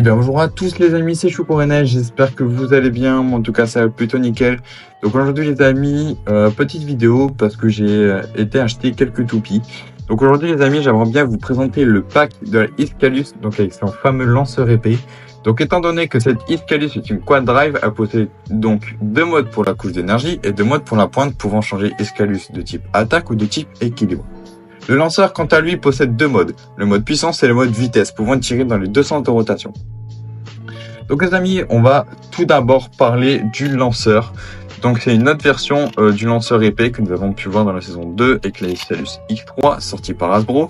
Et bien bonjour à tous les amis, c'est Choucourenet, j'espère que vous allez bien, moi en tout cas ça va plutôt nickel. Donc aujourd'hui les amis, petite vidéo parce que j'ai été acheter quelques toupies. Donc aujourd'hui les amis, j'aimerais bien vous présenter le pack de la Ischalus, donc avec son fameux lanceur épée. Donc étant donné que cette Ischalus est une quad drive, elle possède donc deux modes pour la couche d'énergie et deux modes pour la pointe pouvant changer Ischalus de type attaque ou de type équilibre. Le lanceur, quant à lui, possède deux modes. Le mode puissance et le mode vitesse, pouvant tirer dans les 200 de rotation. Donc les amis, on va tout d'abord parler du lanceur. Donc c'est une autre version du lanceur épée que nous avons pu voir dans la saison 2 avec la Ischalus X3, sortie par Hasbro,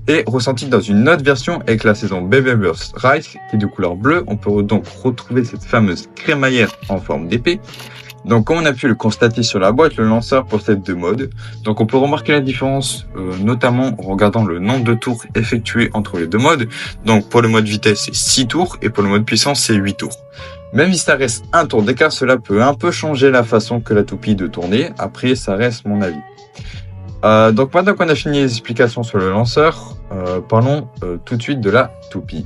et ressentie dans une autre version avec la saison Baby Burst Rise, qui est de couleur bleue. On peut donc retrouver cette fameuse crémaillère en forme d'épée. Donc comme on a pu le constater sur la boîte, le lanceur possède deux modes. Donc on peut remarquer la différence notamment en regardant le nombre de tours effectués entre les deux modes. Donc pour le mode vitesse c'est 6 tours et pour le mode puissance c'est 8 tours. Même si ça reste un tour d'écart, cela peut un peu changer la façon que la toupie de tourner. Après ça reste mon avis. Donc maintenant qu'on a fini les explications sur le lanceur, parlons tout de suite de la toupie.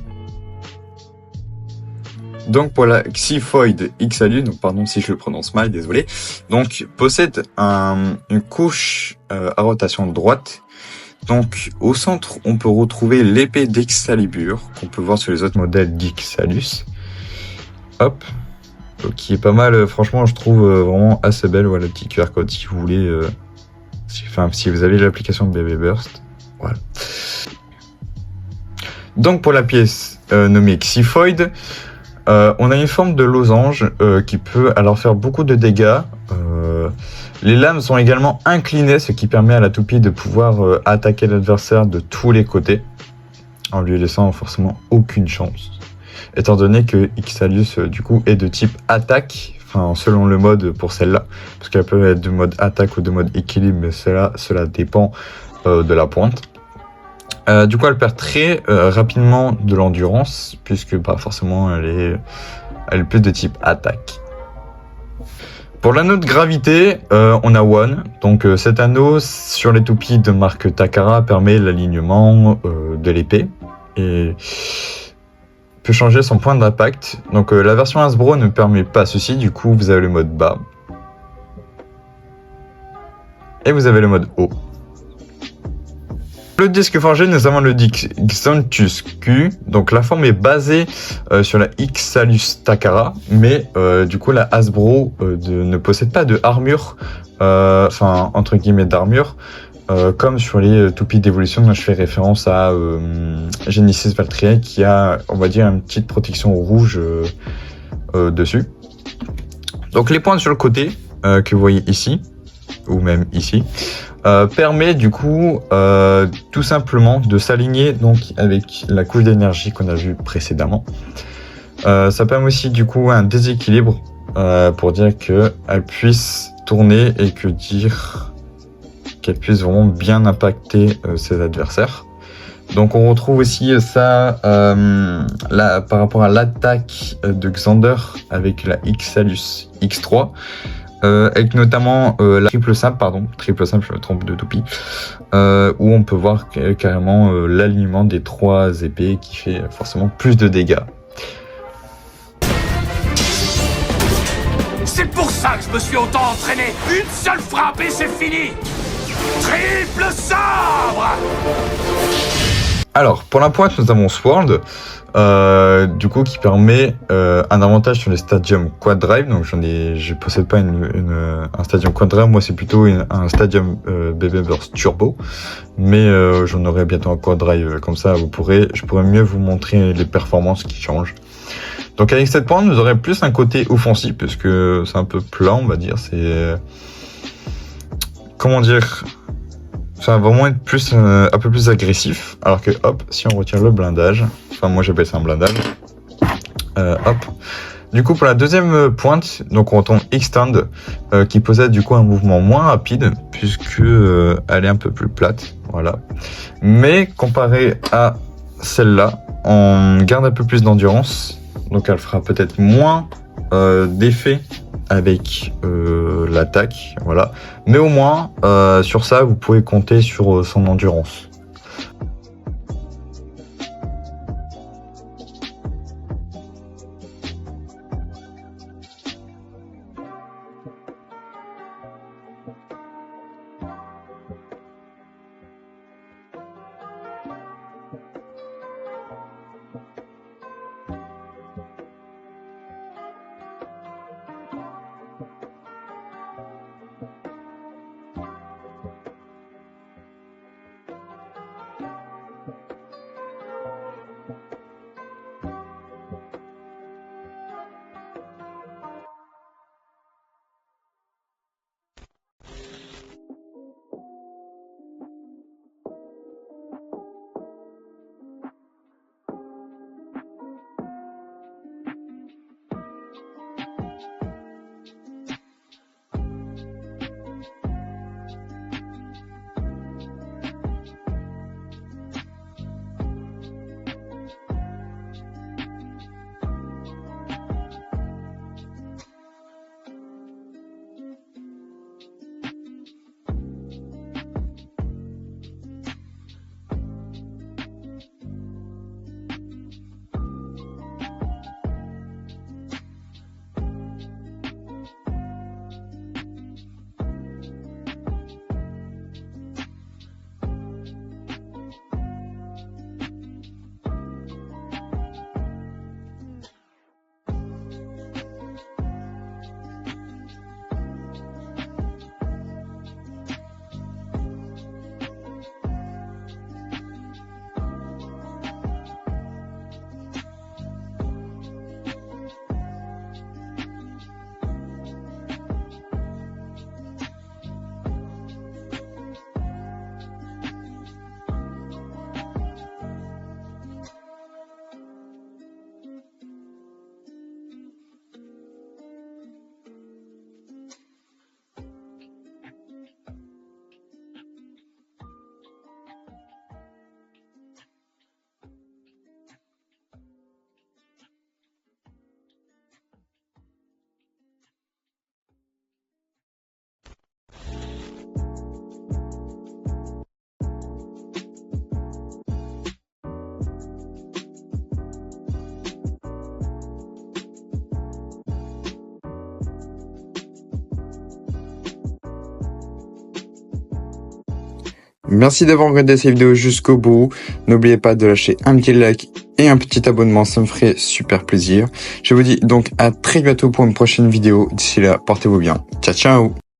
Donc pour la Xiphoid Ischalus, donc pardon si je le prononce mal, désolé, donc possède une couche à rotation droite. Donc au centre on peut retrouver l'épée d'Excalibur qu'on peut voir sur les autres modèles d'Ischalus. Hop, qui est pas mal, franchement je trouve vraiment assez belle. Voilà le petit QR code si vous voulez, si vous avez l'application de Baby Burst. Voilà. Donc pour la pièce nommée Xiphoid, on a une forme de losange qui peut alors faire beaucoup de dégâts. Les lames sont également inclinées, ce qui permet à la toupie de pouvoir attaquer l'adversaire de tous les côtés, en lui laissant forcément aucune chance. Étant donné que Ischalus du coup est de type attaque, enfin selon le mode pour celle-là, parce qu'elle peut être de mode attaque ou de mode équilibre, mais cela dépend de la pointe. Du coup, elle perd très rapidement de l'endurance, puisque forcément, elle est plus de type attaque. Pour l'anneau de gravité, on a One. Donc cet anneau, sur les toupies de marque Takara, permet l'alignement de l'épée et peut changer son point d'impact. Donc la version Hasbro ne permet pas ceci, du coup vous avez le mode bas. Et vous avez le mode haut. Le disque forgé, nous avons le disque Xanthus Q. Donc la forme est basée sur la Ischalus Takara, mais du coup la Hasbro ne possède pas de armure, enfin entre guillemets d'armure, comme sur les toupies d'évolution dont je fais référence à Genesis Valkyrie, qui a, on va dire, une petite protection rouge dessus. Donc les pointes sur le côté que vous voyez ici, ou même ici, permet du coup tout simplement de s'aligner donc avec la couche d'énergie qu'on a vue précédemment. Ça permet aussi du coup un déséquilibre pour dire qu'elle puisse tourner et qu'elle puisse vraiment bien impacter ses adversaires. Donc on retrouve aussi ça par rapport à l'attaque de Xander avec la Ischalus X3. Avec notamment la triple simple, je me trompe de toupie, où on peut voir carrément l'alignement des trois épées qui fait forcément plus de dégâts. C'est pour ça que je me suis autant entraîné. Une seule frappe et c'est fini. Triple sabre. Alors, pour la pointe, nous avons Sword, du coup, qui permet un avantage sur les Stadium Quad Drive. Donc, je possède pas un Stadium Quad Drive. Moi, c'est plutôt un Stadium Baby Burst Turbo. Mais j'en aurai bientôt un Quad Drive comme ça. Je pourrais mieux vous montrer les performances qui changent. Donc, avec cette pointe, vous aurez plus un côté offensif, puisque c'est un peu plat, on va dire. C'est comment dire? Ça va vraiment être un peu plus agressif, alors que hop, si on retire le blindage, enfin moi j'appelle ça un blindage, hop. Du coup pour la deuxième pointe, donc on retrouve Extend, qui possède du coup un mouvement moins rapide, puisque elle est un peu plus plate, voilà. Mais comparé à celle-là, on garde un peu plus d'endurance, donc elle fera peut-être moins d'effet avec l'attaque, voilà. Mais au moins, sur ça, vous pouvez compter sur son endurance. Merci d'avoir regardé cette vidéo jusqu'au bout. N'oubliez pas de lâcher un petit like et un petit abonnement, ça me ferait super plaisir. Je vous dis donc à très bientôt pour une prochaine vidéo. D'ici là, portez-vous bien. Ciao, ciao!